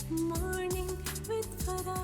Morning with Farah.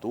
2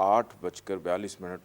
8:42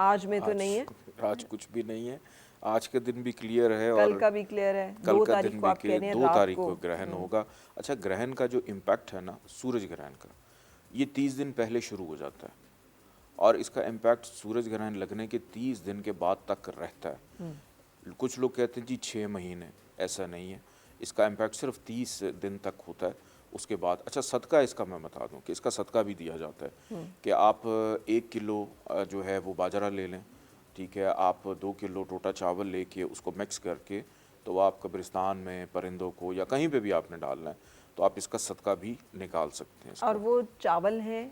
آج میں تو نہیں ہے, آج کچھ بھی نہیں ہے, آج کا دن بھی کلیئر ہے اور کل کا بھی کلیئر ہے, کل 2 کا تاریخ دن کو بھی آپ کہہ رہے ہیں 2 رات تاریخ کو. کو گرہن ہوگا. اچھا گرہن کا جو امپیکٹ ہے نا سورج گرہن کا, یہ 30 دن پہلے شروع ہو جاتا ہے اور اس کا امپیکٹ سورج گرہن لگنے کے 30 دن کے بعد تک رہتا ہے. کچھ لوگ کہتے ہیں جی 6 مہینے, ایسا نہیں ہے, اس کا امپیکٹ صرف 30 دن تک ہوتا ہے. اس کے بعد اچھا صدقہ اس کا میں بتا دوں کہ اس کا صدقہ بھی دیا جاتا ہے کہ آپ 1 کلو جو ہے وہ باجرہ لے لیں, ٹھیک ہے, آپ 2 کلو ٹوٹا چاول لے کے اس کو مکس کر کے تو وہ آپ قبرستان میں پرندوں کو یا کہیں پہ بھی آپ نے ڈالنا ہے تو آپ اس کا صدقہ بھی نکال سکتے ہیں. اس اور کا وہ چاول ہے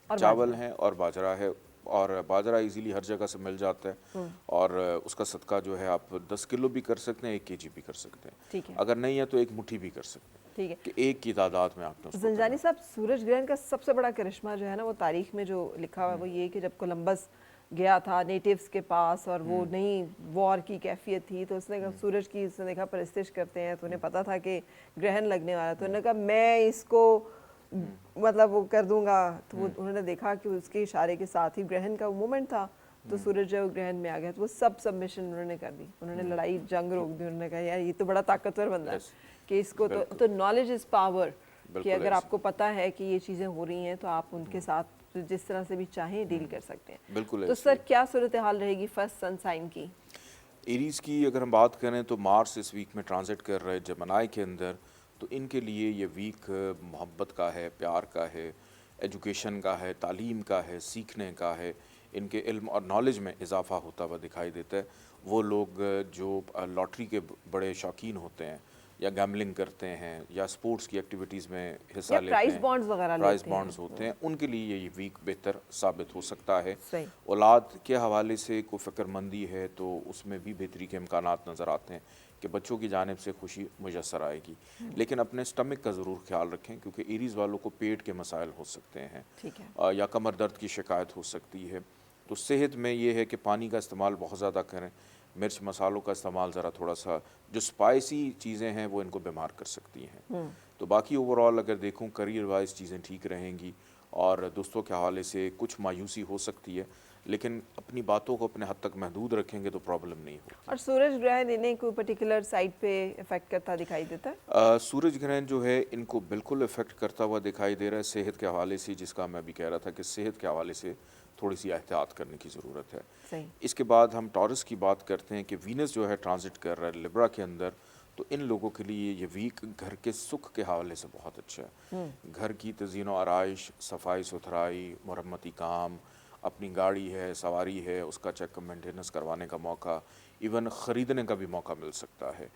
اور چاول باجرہ. ہے اور باجرہ ہے, اور باجرہ ایزیلی ہر جگہ سے مل جاتا ہے, اور اس کا صدقہ جو ہے آپ 10 کلو بھی کر سکتے ہیں, 1 kg بھی کر سکتے ہیں, ٹھیک ہے, اگر نہیں ہے تو 1 مٹھی بھی کر سکتے ہیں ٹھیک ہے. کہ ایک کی تعداد میں آپ نے اس کو زنجانی صاحب سورج گرہن کا سب سے بڑا کرشمہ جو ہے نا وہ تاریخ میں جو لکھا ہوا ہے وہ یہ کہ جب کولمبس گیا تھا نیٹیوز کے پاس اور وہ نئی وار کی کیفیت تھی تو اس نے کہا سورج کی, اس نے دیکھا پرستش کرتے ہیں تو انہیں پتا تھا کہ گرہن لگنے والا, تو انہوں نے کہا میں اس کو مطلب وہ کر دوں گا, تو وہ انہوں نے دیکھا کہ اس کے اشارے کے ساتھ ہی گرہن کا مومنٹ تھا تو سورج جو گرہن میں آ گیا تو وہ سب سبمیشن انہوں نے کر دی, انہوں نے لڑائی جنگ روک دی. انہوں نے کہا یار یہ تو بڑا طاقتور بندہ ہے کہ اس کو تو نالج از پاور, کہ اگر آپ کو پتہ ہے کہ یہ چیزیں ہو رہی ہیں تو آپ ان کے ساتھ جس طرح سے بھی چاہیں ڈیل کر سکتے ہیں. بالکل. تو سر کیا صورتحال رہے گی فرسٹ سن سائن کی؟ ایریز کی اگر ہم بات کریں تو مارس اس ویک میں ٹرانزٹ کر رہے جمنائی کے اندر, تو ان کے لیے یہ ویک محبت کا ہے, پیار کا ہے, ایجوکیشن کا ہے, تعلیم کا ہے, سیکھنے کا ہے, ان کے علم اور نالج میں اضافہ ہوتا ہوا دکھائی دیتا ہے. وہ لوگ جو لاٹری کے بڑے شوقین ہوتے ہیں یا گیملنگ کرتے ہیں یا سپورٹس کی ایکٹیویٹیز میں حصہ لیتے ہیں, پرائز بانڈز وغیرہ پرائز بانڈز ہوتے ہیں, ان کے لیے یہ ویک بہتر ثابت ہو سکتا ہے. صحیح. اولاد کے حوالے سے کوئی فکر مندی ہے تو اس میں بھی بہتری کے امکانات نظر آتے ہیں کہ بچوں کی جانب سے خوشی میسر آئے گی, لیکن اپنے سٹمک کا ضرور خیال رکھیں کیونکہ ایریز والوں کو پیٹ کے مسائل ہو سکتے ہیں, ٹھیک ہے, یا کمر درد کی شکایت ہو سکتی ہے. تو صحت میں یہ ہے کہ پانی کا استعمال بہت زیادہ کریں, مرچ مسالوں کا استعمال ذرا تھوڑا سا, جو اسپائسی چیزیں ہیں وہ ان کو بیمار کر سکتی ہیں. تو باقی اوور آل اگر دیکھوں کریئر وائز چیزیں ٹھیک رہیں گی, اور دوستوں کے حوالے سے کچھ مایوسی ہو سکتی ہے, لیکن اپنی باتوں کو اپنے حد تک محدود رکھیں گے تو پرابلم نہیں ہوگی. اور سورج گرہن انہیں کوئی پرٹیکولر سائٹ پہ افیکٹ کرتا دکھائی دیتا ہے؟ سورج گرہن جو ہے ان کو بالکل افیکٹ کرتا ہوا دکھائی دے رہا ہے صحت کے حوالے سے, جس کا میں بھی کہہ رہا تھا کہ صحت کے حوالے سے تھوڑی سی احتیاط کرنے کی ضرورت ہے. صحیح. اس کے بعد ہم ٹورس کی بات کرتے ہیں کہ وینس جو ہے ٹرانزٹ کر رہا ہے لبرا کے اندر, تو ان لوگوں کے لیے یہ ویک گھر کے سکھ کے حوالے سے بہت اچھا ہے. گھر کی تزئین و آرائش, صفائی ستھرائی, مرمتی کام, اپنی گاڑی ہے, سواری ہے, اس کا چیک مینٹیننس کروانے کا موقع, ایون خریدنے کا بھی موقع مل سکتا ہے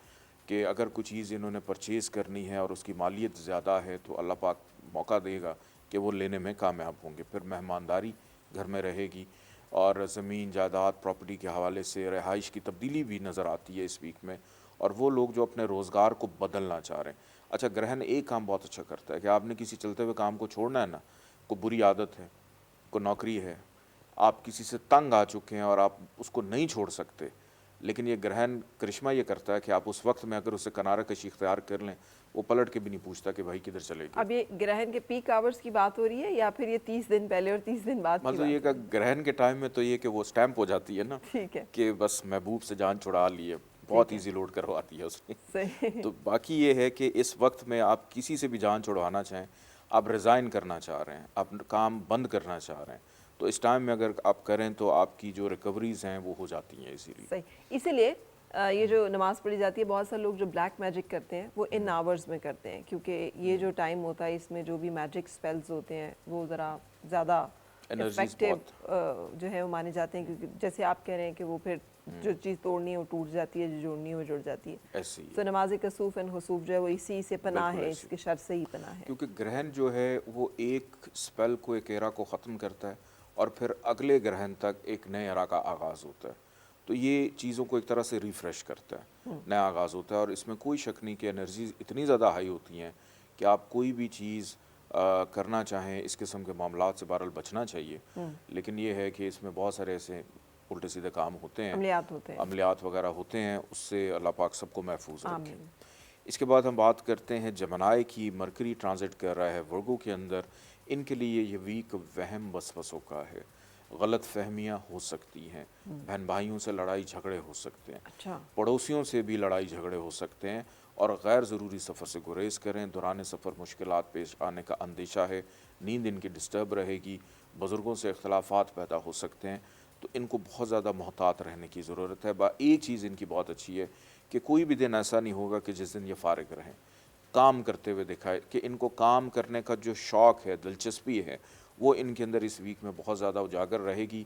کہ اگر کوئی چیز انہوں نے پرچیز کرنی ہے اور اس کی مالیت زیادہ ہے تو اللہ پاک موقع دے گا کہ وہ لینے میں کامیاب ہوں گے. پھر مہمانداری گھر میں رہے گی, اور زمین جائیداد پراپرٹی کے حوالے سے رہائش کی تبدیلی بھی نظر آتی ہے اس ویک میں, اور وہ لوگ جو اپنے روزگار کو بدلنا چاہ رہے ہیں. اچھا گرہن ایک کام بہت اچھا کرتا ہے کہ آپ نے کسی چلتے ہوئے کام کو چھوڑنا ہے نا, کوئی بری عادت ہے, کوئی نوکری ہے, آپ کسی سے تنگ آ چکے ہیں اور آپ اس کو نہیں چھوڑ سکتے, لیکن یہ گرہن کرشمہ یہ کرتا ہے کہ آپ اس وقت میں اگر اسے کنارہ کشی اختیار کر لیں وہ پلٹ کے بھی نہیں پوچھتا کہ بھائی کدھر چلے گئے. اب یہ گرہن کے پیک آورز کی بات ہو رہی ہے یا پھر یہ 30 دن پہلے اور 30 دن بعد کی مطلب بات؟ یہ کہ گرہن کے ٹائم میں تو یہ کہ وہ سٹیمپ ہو جاتی ہے نا, ٹھیک ہے, کہ بس محبوب سے جان چھڑا لی ہے, بہت ایزی لوڈ کرواتی ہے اس نے. صحیح. تو باقی یہ ہے کہ اس وقت میں آپ کسی سے بھی جان چھڑوانا چاہیں, آپ ریزائن کرنا چاہ رہے ہیں, آپ کام بند کرنا چاہ رہے ہیں, تو اس ٹائم میں اگر آپ کریں تو آپ کی جو ریکوریز ہیں وہ ہو جاتی ہیں ایزیلی. صحیح. اسی لیے یہ جو نماز پڑھی جاتی ہے, بہت سارے لوگ جو بلیک میجک کرتے ہیں وہ ان آورز میں کرتے ہیں, کیونکہ یہ جو ٹائم ہوتا ہے اس میں جو بھی میجک سپیلز ہوتے ہیں وہ ذرا زیادہ افیکٹو جو ہے وہ مانے جاتے ہیں, کیونکہ جیسے آپ کہہ رہے ہیں کہ وہ پھر جو چیز توڑنی ہے وہ ٹوٹ جاتی ہے, جو جوڑنی ہے وہ جڑ جاتی ہے. تو نماز کسوف اینڈ خسوف جو ہے وہ اسی سے پناہ ہے, اس کے شر سے ہی پناہ ہے. کیونکہ گرہن جو ہے وہ ایک سپیل کو, ایک ایرا کو ختم کرتا ہے اور پھر اگلے گرہن تک ایک نئے ایرا کا آغاز ہوتا ہے. تو یہ چیزوں کو ایک طرح سے ریفریش کرتا ہے, نیا آغاز ہوتا ہے, اور اس میں کوئی شک نہیں کہ انرجیز اتنی زیادہ ہائی ہوتی ہیں کہ آپ کوئی بھی چیز کرنا چاہیں, اس قسم کے معاملات سے بہرحال بچنا چاہیے. لیکن یہ ہے کہ اس میں بہت سارے ایسے الٹے سیدھے کام ہوتے ہیں, عملیات وغیرہ ہوتے ہیں, اس سے اللہ پاک سب کو محفوظ رکھے. اس کے بعد ہم بات کرتے ہیں جمنائی کی. مرکری ٹرانزٹ کر رہا ہے ورگو کے اندر, ان کے لیے یہ ویک وہم وسوسوں کا ہے. غلط فہمیاں ہو سکتی ہیں، بہن بھائیوں سے لڑائی جھگڑے ہو سکتے ہیں، اچھا پڑوسیوں سے بھی لڑائی جھگڑے ہو سکتے ہیں، اور غیر ضروری سفر سے گریز کریں۔ دوران سفر مشکلات پیش آنے کا اندیشہ ہے، نیند ان کی ڈسٹرب رہے گی، بزرگوں سے اختلافات پیدا ہو سکتے ہیں، تو ان کو بہت زیادہ محتاط رہنے کی ضرورت ہے۔ ایک چیز ان کی بہت اچھی ہے کہ کوئی بھی دن ایسا نہیں ہوگا کہ جس دن یہ فارغ رہیں، کام کرتے ہوئے دکھائے کہ ان کو کام کرنے کا جو شوق ہے، دلچسپی ہے، وہ ان کے اندر اس ویک میں بہت زیادہ اجاگر رہے گی۔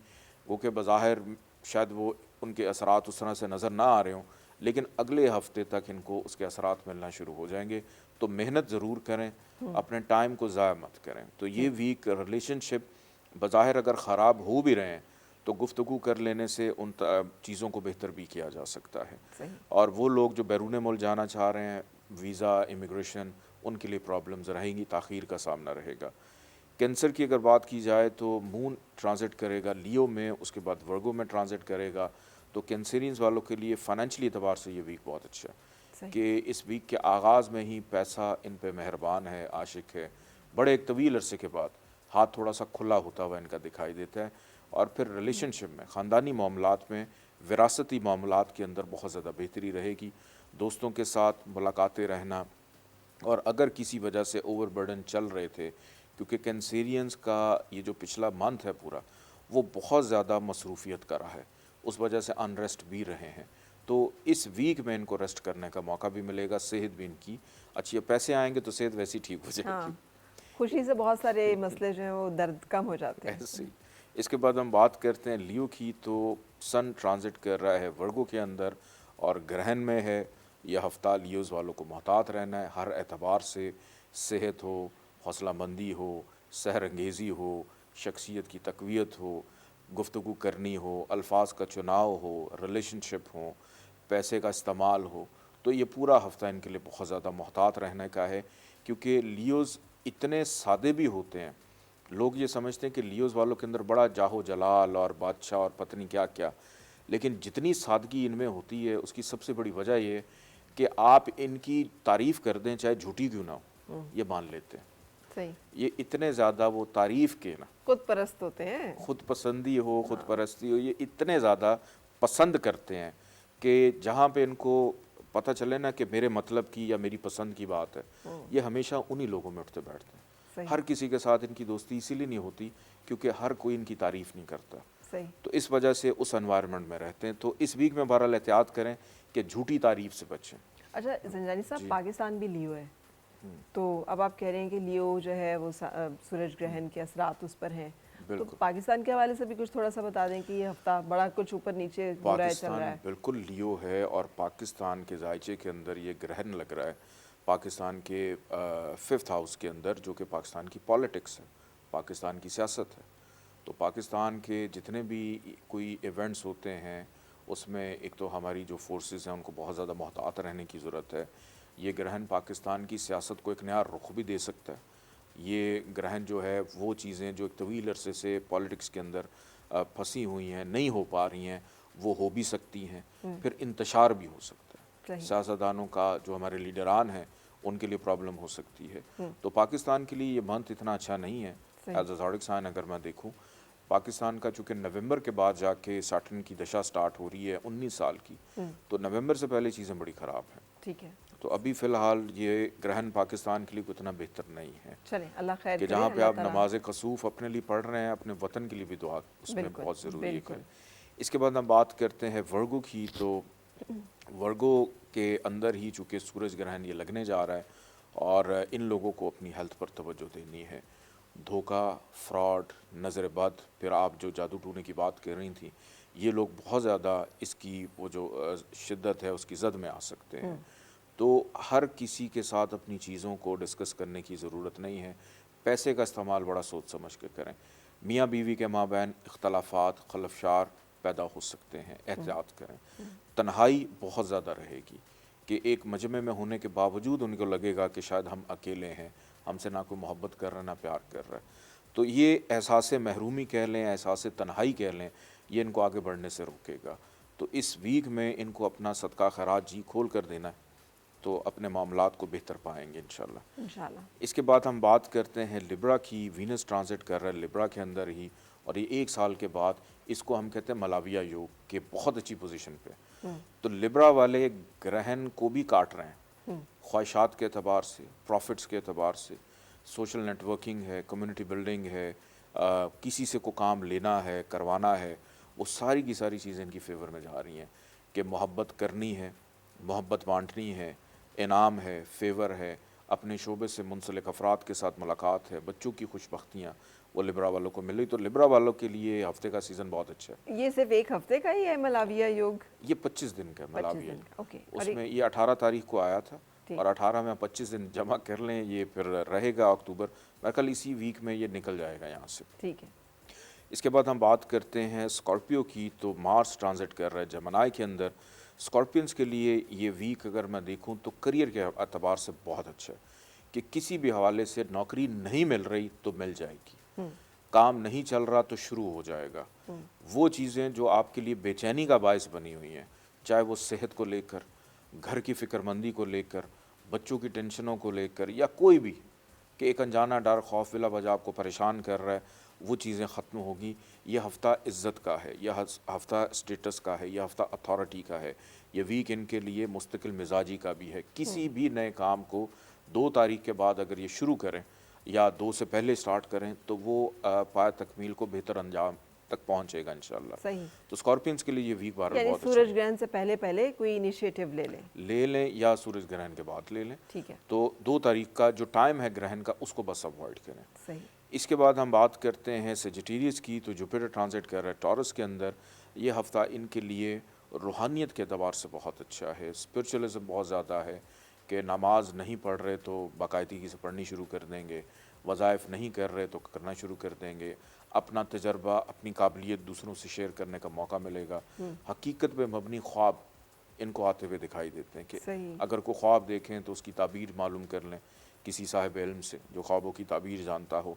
وہ کہ بظاہر شاید وہ ان کے اثرات اس طرح سے نظر نہ آ رہے ہوں، لیکن اگلے ہفتے تک ان کو اس کے اثرات ملنا شروع ہو جائیں گے۔ تو محنت ضرور کریں، اپنے ٹائم کو ضائع مت کریں۔ تو یہ ویک ریلیشن شپ بظاہر اگر خراب ہو بھی رہے ہیں تو گفتگو کر لینے سے ان چیزوں کو بہتر بھی کیا جا سکتا ہے۔ صحیح۔ اور وہ لوگ جو بیرون ملک جانا چاہ رہے ہیں، ویزا، امیگریشن، ان کے لیے پرابلمز رہیں گی، تاخیر کا سامنا رہے گا۔ کینسر کی اگر بات کی جائے تو مون ٹرانزٹ کرے گا لیو میں، اس کے بعد ورگو میں ٹرانزٹ کرے گا، تو کینسرینز والوں کے لیے فائنینشلی اعتبار سے یہ ویک بہت اچھا ہے صحیح۔ کہ اس ویک کے آغاز میں ہی پیسہ ان پہ مہربان ہے، عاشق ہے، بڑے ایک طویل عرصے کے بعد ہاتھ تھوڑا سا کھلا ہوتا ہوا ان کا دکھائی دیتا ہے۔ اور پھر ریلیشن شپ میں، خاندانی معاملات میں، وراثتی معاملات کے اندر بہت زیادہ بہتری رہے گی۔ دوستوں کے ساتھ ملاقاتیں رہنا، اور اگر کسی وجہ سے اوور برڈن چل رہے تھے، کیونکہ کینسیرینز کا یہ جو پچھلا منتھ ہے پورا، وہ بہت زیادہ مصروفیت کا رہا ہے، اس وجہ سے انریسٹ بھی رہے ہیں، تو اس ویک میں ان کو ریسٹ کرنے کا موقع بھی ملے گا، صحت بھی ان کی اچھی ہے۔ پیسے آئیں گے تو صحت ویسی ٹھیک ہو جائے ہاں، گی۔ خوشی سے بہت سارے مسئلے جو ہیں وہ درد کم ہو جاتے ہیں۔ ایسے ہی۔ اس کے بعد ہم بات کرتے ہیں لیو کی، تو سن ٹرانزٹ کر رہا ہے ورگو کے اندر اور گرہن میں ہے۔ یہ ہفتہ لیوز والوں کو محتاط رہنا ہے ہر اعتبار سے، صحت ہو، حوصلہ مندی ہو، سحر انگیزی ہو، شخصیت کی تقویت ہو، گفتگو کرنی ہو، الفاظ کا چناؤ ہو، ریلیشن شپ ہو، پیسے کا استعمال ہو، تو یہ پورا ہفتہ ان کے لیے بہت زیادہ محتاط رہنے کا ہے، کیونکہ لیوز اتنے سادے بھی ہوتے ہیں۔ لوگ یہ سمجھتے ہیں کہ لیوز والوں کے اندر بڑا جاہو جلال اور بادشاہ اور پتنی کیا کیا، لیکن جتنی سادگی ان میں ہوتی ہے اس کی سب سے بڑی وجہ یہ ہے کہ آپ ان کی تعریف کر دیں چاہے جھوٹی کیوں نہ ہو، یہ مان لیتے ہیں۔ صحیح۔ یہ اتنے زیادہ وہ تعریف کے نا، خود پرست ہوتے ہیں۔ خود پسندی ہو، خود پرستی ہو، یہ اتنے زیادہ پسند کرتے ہیں کہ جہاں پہ ان کو پتہ چلے نا کہ میرے مطلب کی یا میری پسند کی بات ہے، یہ ہمیشہ انہی لوگوں میں اٹھتے بیٹھتے ہیں۔ صحیح۔ ہر کسی کے ساتھ ان کی دوستی اسی لیے نہیں ہوتی کیونکہ ہر کوئی ان کی تعریف نہیں کرتا، صحیح۔ تو اس وجہ سے اس انوائرمنٹ میں رہتے ہیں۔ تو اس ویک میں بہرحال احتیاط کریں کہ جھوٹی تعریف سے بچیں۔ اچھا زنجانی صاحب، جی۔ پاکستان بھی لیو ہے، تو اب آپ کہہ رہے ہیں کہ لیو جو ہے وہ سورج گرہن کے اثرات اس پر ہیں، تو بالکل۔ پاکستان کے حوالے سے بھی کچھ تھوڑا سا بتا دیں کہ یہ ہفتہ بڑا کچھ اوپر نیچے ہو رہا ہے، چل پاکستان رہا ہے۔ بالکل لیو ہے، اور پاکستان کے ذائچے کے اندر یہ گرہن لگ رہا ہے، پاکستان کے 5th ہاؤس کے اندر، جو کہ پاکستان کی پالیٹکس ہے، پاکستان کی سیاست ہے۔ تو پاکستان کے جتنے بھی کوئی ایونٹس ہوتے ہیں اس میں ایک تو ہماری جو فورسز ہیں ان کو بہت زیادہ محتاط رہنے کی ضرورت ہے۔ یہ گرہن پاکستان کی سیاست کو ایک نیا رخ بھی دے سکتا ہے۔ یہ گرہن جو ہے وہ چیزیں جو ایک طویل عرصے سے پالیٹکس کے اندر پھنسی ہوئی ہیں، نہیں ہو پا رہی ہیں، وہ ہو بھی سکتی ہیں، پھر انتشار بھی ہو سکتا ہے۔ صحیح۔ سیاستدانوں کا جو ہمارے لیڈران ہیں ان کے لیے پرابلم ہو سکتی ہے۔ تو پاکستان کے لیے یہ منتھ اتنا اچھا نہیں ہے ایز اے زوڈک سائن۔ اگر میں دیکھوں پاکستان کا، چونکہ نومبر کے بعد جا کے سیٹرن کی دشا سٹارٹ ہو رہی ہے 19 سال کی، تو نومبر سے پہلے چیزیں بڑی خراب ہیں۔ ٹھیک ہے، تو ابھی فی الحال یہ گرہن پاکستان کے لیے اتنا بہتر نہیں ہے چلیں اللہ خیر کہ کرے، جہاں پہ اللہ آپ تعالیٰ۔ نماز کسوف اپنے لیے پڑھ رہے ہیں، اپنے وطن کے لیے بھی دعا اس میں بالکل، بہت ضروری ہے بالکل۔ کریں۔ اس کے بعد ہم بات کرتے ہیں ورگو کی، تو ورگو کے اندر ہی چونکہ سورج گرہن یہ لگنے جا رہا ہے، اور ان لوگوں کو اپنی ہیلتھ پر توجہ دینی ہے۔ دھوکہ، فراڈ، نظر بد، پھر آپ جو جادو ٹونے کی بات کر رہی تھیں، یہ لوگ بہت زیادہ اس کی وہ جو شدت ہے اس کی زد میں آ سکتے ہیں۔ تو ہر کسی کے ساتھ اپنی چیزوں کو ڈسکس کرنے کی ضرورت نہیں ہے، پیسے کا استعمال بڑا سوچ سمجھ کے کریں۔ میاں بیوی کے مابین اختلافات، خلفشار پیدا ہو سکتے ہیں، احتیاط کریں۔ تنہائی بہت زیادہ رہے گی کہ ایک مجمع میں ہونے کے باوجود ان کو لگے گا کہ شاید ہم اکیلے ہیں، ہم سے نہ کوئی محبت کر رہا ہے نہ پیار کر رہا ہے۔ تو یہ احساس محرومی کہہ لیں، احساس تنہائی کہہ لیں، یہ ان کو آگے بڑھنے سے روکے گا۔ تو اس ویک میں ان کو اپنا صدقہ خیرات جی کھول کر دینا ہے، تو اپنے معاملات کو بہتر پائیں گے انشاءاللہ۔ انشاءاللہ۔ اس کے بعد ہم بات کرتے ہیں لبرا کی۔ وینس ٹرانزٹ کر رہا ہے لبرا کے اندر ہی، اور یہ 1 سال کے بعد اس کو ہم کہتے ہیں ملاویہ یوگ کے بہت اچھی پوزیشن پہ. تو لبرا والے گرہن کو بھی کاٹ رہے ہیں خواہشات کے اعتبار سے, پروفٹس کے اعتبار سے, سوشل نیٹ ورکنگ ہے, کمیونٹی بلڈنگ ہے, کسی سے کو کام لینا ہے, کروانا ہے, وہ ساری کی ساری چیزیں ان کی فیور میں جا رہی ہیں کہ محبت کرنی ہے, محبت بانٹنی ہے, انعام ہے, فیور ہے, اپنے شعبے سے منسلک افراد کے ساتھ ملاقات ہے, بچوں کی خوش بختیاں وہ لبرا والوں کو مل رہی. تو لبرا والوں کے لیے ہفتے کا سیزن بہت اچھا ہے. یہ صرف 1 ہفتے کا ہی ہے ملاویہ یوگ؟ یہ 25 دن کا ہے 25 ملاویہ. دن کا, اوکے. اس میں یہ 18 تاریخ کو آیا تھا ٹھیک. اور 18 میں 25 دن جمع کر لیں, یہ پھر رہے گا اکتوبر میں, کل اسی ویک میں یہ نکل جائے گا یہاں سے. ٹھیک ہے. اس کے بعد ہم بات کرتے ہیں اسکارپیو کی. تو مارس ٹرانزٹ کر رہا ہے جمنائی کے اندر. اسکارپینس کے لیے یہ ویک اگر میں دیکھوں تو کریئر کے اعتبار سے بہت اچھا ہے کہ کسی بھی حوالے سے نوکری نہیں مل رہی تو مل جائے گی, کام نہیں چل رہا تو شروع ہو جائے گا. وہ چیزیں جو آپ کے لیے بے چینی کا باعث بنی ہوئی ہیں, چاہے وہ صحت کو لے کر, گھر کی فکر مندی کو لے کر, بچوں کی ٹینشنوں کو لے کر, یا کوئی بھی کہ ایک انجانا ڈر خوف بلا وجہ آپ کو پریشان کر رہا ہے, وہ چیزیں ختم ہوگی. یہ ہفتہ عزت کا ہے, یہ ہفتہ اسٹیٹس کا ہے, یہ ہفتہ اتھارٹی کا ہے. یہ ویک ان کے لیے مستقل مزاجی کا بھی ہے. کسی بھی نئے کام کو 2 تاریخ کے بعد اگر یہ شروع کریں یا 2 سے پہلے سٹارٹ کریں تو وہ پائے تکمیل کو بہتر انجام تک پہنچے گا انشاءاللہ. صحیح. تو اسکارپینس کے لیے یہ ویک بہت یعنی اچھا سورج گرہن سے پہلے کوئی انیشیٹو لے لیں یا سورج گرہن کے بعد لے لیں. ٹھیک ہے. تو 2 تاریخ کا جو ٹائم ہے گرہن کا اس کو بس اوائڈ کریں. صحیح. اس کے بعد ہم بات کرتے ہیں سیجیٹیریس کی. تو جوپیٹر ٹرانزٹ کر رہا ہے ٹورس کے اندر. یہ ہفتہ ان کے لیے روحانیت کے اعتبار سے بہت اچھا ہے. اسپرچولیزم بہت زیادہ ہے کہ نماز نہیں پڑھ رہے تو باقاعدگی سے پڑھنی شروع کر دیں گے, وظائف نہیں کر رہے تو کرنا شروع کر دیں گے, اپنا تجربہ اپنی قابلیت دوسروں سے شیئر کرنے کا موقع ملے گا. حقیقت پہ مبنی خواب ان کو آتے ہوئے دکھائی دیتے ہیں کہ اگر کوئی خواب دیکھیں تو اس کی تعبیر معلوم کر لیں کسی صاحب علم سے جو خوابوں کی تعبیر جانتا ہو,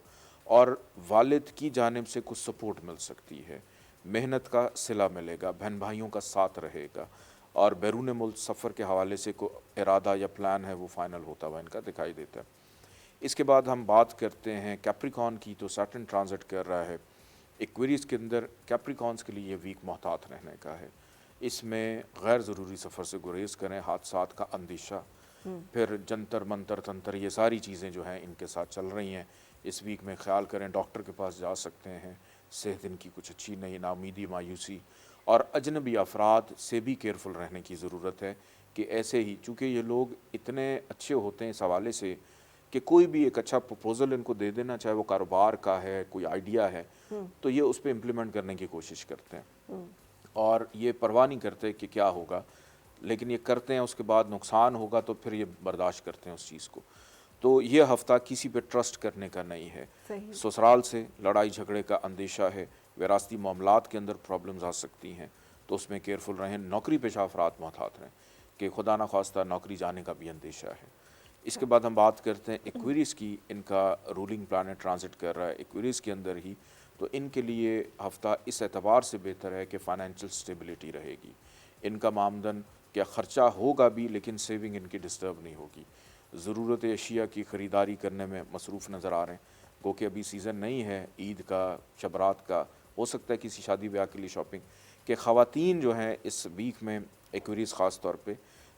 اور والد کی جانب سے کچھ سپورٹ مل سکتی ہے, محنت کا صلہ ملے گا, بہن بھائیوں کا ساتھ رہے گا, اور بیرون ملک سفر کے حوالے سے کوئی ارادہ یا پلان ہے وہ فائنل ہوتا ہوا ان کا دکھائی دیتا ہے. اس کے بعد ہم بات کرتے ہیں کیپریکان کی. تو سیٹرن ٹرانزٹ کر رہا ہے ایکویریس کے اندر. کیپریکانس کے لیے یہ ویک محتاط رہنے کا ہے. اس میں غیر ضروری سفر سے گریز کریں, حادثات کا اندیشہ, پھر جنتر منتر تنتر, یہ ساری چیزیں جو ہیں ان کے ساتھ چل رہی ہیں اس ویک میں. خیال کریں ڈاکٹر کے پاس جا سکتے ہیں, صحت ان کی کچھ اچھی نہیں, ناامیدی, مایوسی, اور اجنبی افراد سے بھی کیئرفل رہنے کی ضرورت ہے کہ ایسے ہی چونکہ یہ لوگ اتنے اچھے ہوتے ہیں اس حوالے سے کہ کوئی بھی ایک اچھا پروپوزل ان کو دے دینا, چاہے وہ کاروبار کا ہے, کوئی آئیڈیا ہے, تو یہ اس پہ امپلیمنٹ کرنے کی کوشش کرتے ہیں اور یہ پرواہ نہیں کرتے کہ کیا ہوگا, لیکن یہ کرتے ہیں. اس کے بعد نقصان ہوگا تو پھر یہ برداشت کرتے ہیں اس چیز کو. تو یہ ہفتہ کسی پہ ٹرسٹ کرنے کا نہیں ہے. سسرال سے لڑائی جھگڑے کا اندیشہ ہے, وراثتی معاملات کے اندر پرابلمز آ سکتی ہیں تو اس میں کیئرفل رہیں. نوکری پیشہ افراد محتاط رہیں کہ خدا نخواستہ نوکری جانے کا بھی اندیشہ ہے. اس کے بعد ہم بات کرتے ہیں ایکویریس کی. ان کا رولنگ پلانٹ ٹرانزٹ کر رہا ہے ایکویریس کے اندر ہی. تو ان کے لیے ہفتہ اس اعتبار سے بہتر ہے کہ فائنینشیل سٹیبلٹی رہے گی. ان کا آمدن کیا خرچہ ہوگا بھی لیکن سیونگ ان کی ڈسٹرب نہیں ہوگی. ضرورت اشیاء کی خریداری کرنے میں مصروف نظر آ رہے ہیں کیونکہ ابھی سیزن نہیں ہے عید کا, شبرات کا, ہو سکتا ہے کسی شادی بیاہ کے لیے شاپنگ. کہ خواتین جو ہیں اس ویک میں ایکویریس خاص طور پہ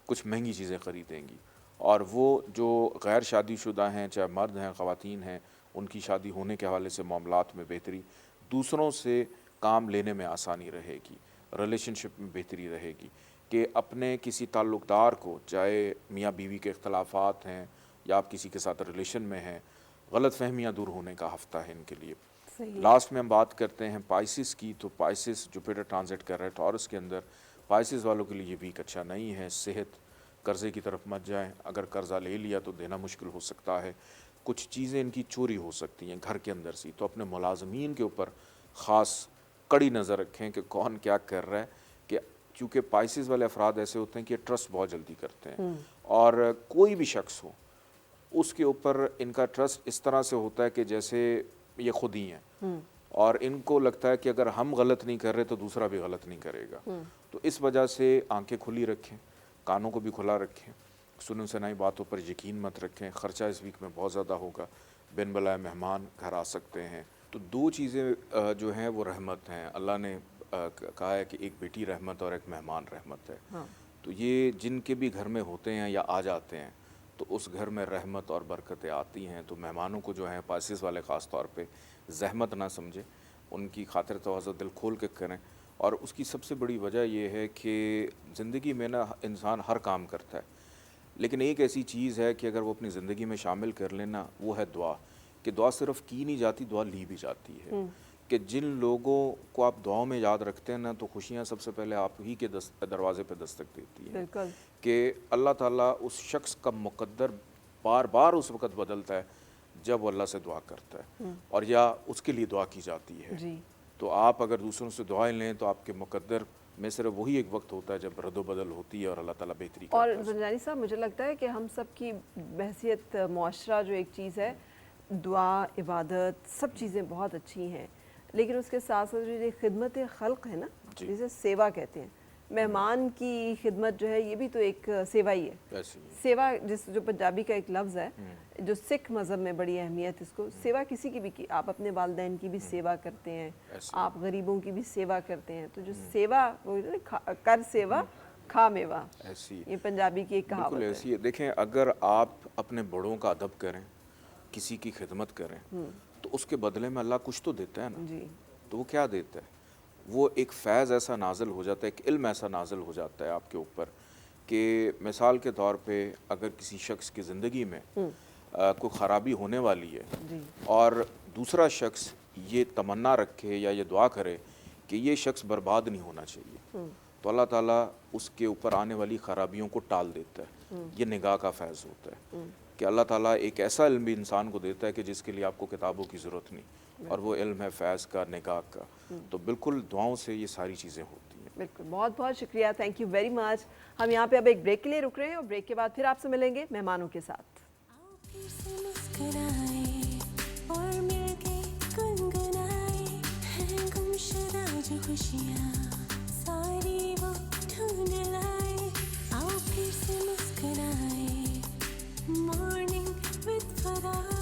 کچھ مہنگی چیزیں خریدیں گی, اور وہ جو غیر شادی شدہ ہیں, چاہے مرد ہیں خواتین ہیں, ان کی شادی ہونے کے حوالے سے معاملات میں بہتری, دوسروں سے کام لینے میں آسانی رہے گی, ریلیشن شپ میں بہتری رہے گی کہ اپنے کسی تعلق دار کو, چاہے میاں بیوی کے اختلافات ہیں یا آپ کسی کے ساتھ ریلیشن میں ہیں, غلط فہمیاں دور ہونے کا ہفتہ ہے ان کے لیے. لاسٹ میں ہم بات کرتے ہیں پائسس کی. تو پائسس جوپیٹر ٹرانزٹ کر رہا ہے ٹورس کے اندر. پائسس والوں کے لیے یہ ویک اچھا نہیں ہے. صحت, قرضے کی طرف مت جائیں, اگر قرضہ لے لیا تو دینا مشکل ہو سکتا ہے. کچھ چیزیں ان کی چوری ہو سکتی ہیں گھر کے اندر سے, تو اپنے ملازمین کے اوپر خاص کڑی نظر رکھیں کہ کون کیا کر رہا ہے, کہ چونکہ پائسس والے افراد ایسے ہوتے ہیں کہ ٹرسٹ بہت جلدی کرتے ہیں, اور کوئی بھی شخص ہو اس کے اوپر ان کا ٹرسٹ اس طرح سے ہوتا ہے کہ جیسے یہ خود ہی ہیں, اور ان کو لگتا ہے کہ اگر ہم غلط نہیں کر رہے تو دوسرا بھی غلط نہیں کرے گا. تو اس وجہ سے آنکھیں کھلی رکھیں, کانوں کو بھی کھلا رکھیں, سنی سنائی باتوں پر یقین مت رکھیں. خرچہ اس ویک میں بہت زیادہ ہوگا, بن بلائے مہمان گھر آ سکتے ہیں, تو دو چیزیں جو ہیں وہ رحمت ہیں. اللہ نے کہا ہے کہ ایک بیٹی رحمت اور ایک مہمان رحمت ہے. تو یہ جن کے بھی گھر میں ہوتے ہیں یا آ جاتے ہیں تو اس گھر میں رحمت اور برکتیں آتی ہیں. تو مہمانوں کو جو ہیں پاسس والے خاص طور پہ زحمت نہ سمجھیں, ان کی خاطر تواضع دل کھول کے کریں. اور اس کی سب سے بڑی وجہ یہ ہے کہ زندگی میں نا انسان ہر کام کرتا ہے, لیکن ایک ایسی چیز ہے کہ اگر وہ اپنی زندگی میں شامل کر لینا, وہ ہے دعا. کہ دعا صرف کی نہیں جاتی, دعا لی بھی جاتی ہے. کہ جن لوگوں کو آپ دعاؤں میں یاد رکھتے ہیں نا, تو خوشیاں سب سے پہلے آپ ہی کے دروازے پہ دستک دیتی ہیں. کہ اللہ تعالیٰ اس شخص کا مقدر بار بار اس وقت بدلتا ہے جب وہ اللہ سے دعا کرتا ہے, اور یا اس کے لیے دعا کی جاتی ہے. تو آپ اگر دوسروں سے دعائیں لیں تو آپ کے مقدر میں صرف وہی ایک وقت ہوتا ہے جب رد و بدل ہوتی ہے اور اللہ تعالیٰ بہتری کرتا ہے. اور زنجانی صاحب, مجھے لگتا ہے کہ ہم سب کی بحثیت معاشرہ جو ایک چیز ہے, دعا, عبادت, سب چیزیں بہت اچھی ہیں, لیکن اس کے ساتھ ساتھ جو خدمت خلق ہے نا, جسے سیوا کہتے ہیں, مہمان کی خدمت جو ہے, یہ بھی تو ایک سیوا ہی ہے. سیوا جو پنجابی کا ایک لفظ ہے, جو سکھ مذہب میں بڑی اہمیت اس کو. سیوا کسی کی بھی کی, آپ اپنے والدین کی بھی سیوا کرتے ہیں, آپ غریبوں کی بھی سیوا کرتے ہیں. تو جو سیوا, کر سیوا کھا میوا, یہ پنجابی کی ایک کہاوت ہے. دیکھیں, اگر آپ اپنے بڑوں کا ادب کریں, کسی کی خدمت کریں, تو اس کے بدلے میں اللہ کچھ تو دیتا ہے نا. تو وہ کیا دیتا ہے؟ وہ ایک فیض ایسا نازل ہو جاتا ہے, ایک علم ایسا نازل ہو جاتا ہے آپ کے اوپر کہ مثال کے طور پہ اگر کسی شخص کی زندگی میں کوئی خرابی ہونے والی ہے اور دوسرا شخص یہ تمنا رکھے یا یہ دعا کرے کہ یہ شخص برباد نہیں ہونا چاہیے, تو اللہ تعالیٰ اس کے اوپر آنے والی خرابیوں کو ٹال دیتا ہے. یہ نگاہ کا فیض ہوتا ہے کہ اللہ تعالیٰ ایک ایسا علم بھی انسان کو دیتا ہے کہ جس کے لیے آپ کو کتابوں کی ضرورت نہیں, اور وہ علم ہے فیض کا, نگاہ کا. تو بالکل دعاؤں سے یہ ساری چیزیں ہوتی ہیں. بالکل, بہت بہت شکریہ, تھینک یو ویری مچ. ہم یہاں پہ اب ایک بریک کے لیے رک رہے ہیں, اور بریک کے بعد پھر آپ سے ملیں گے مہمانوں کے ساتھ. Morning with Farah.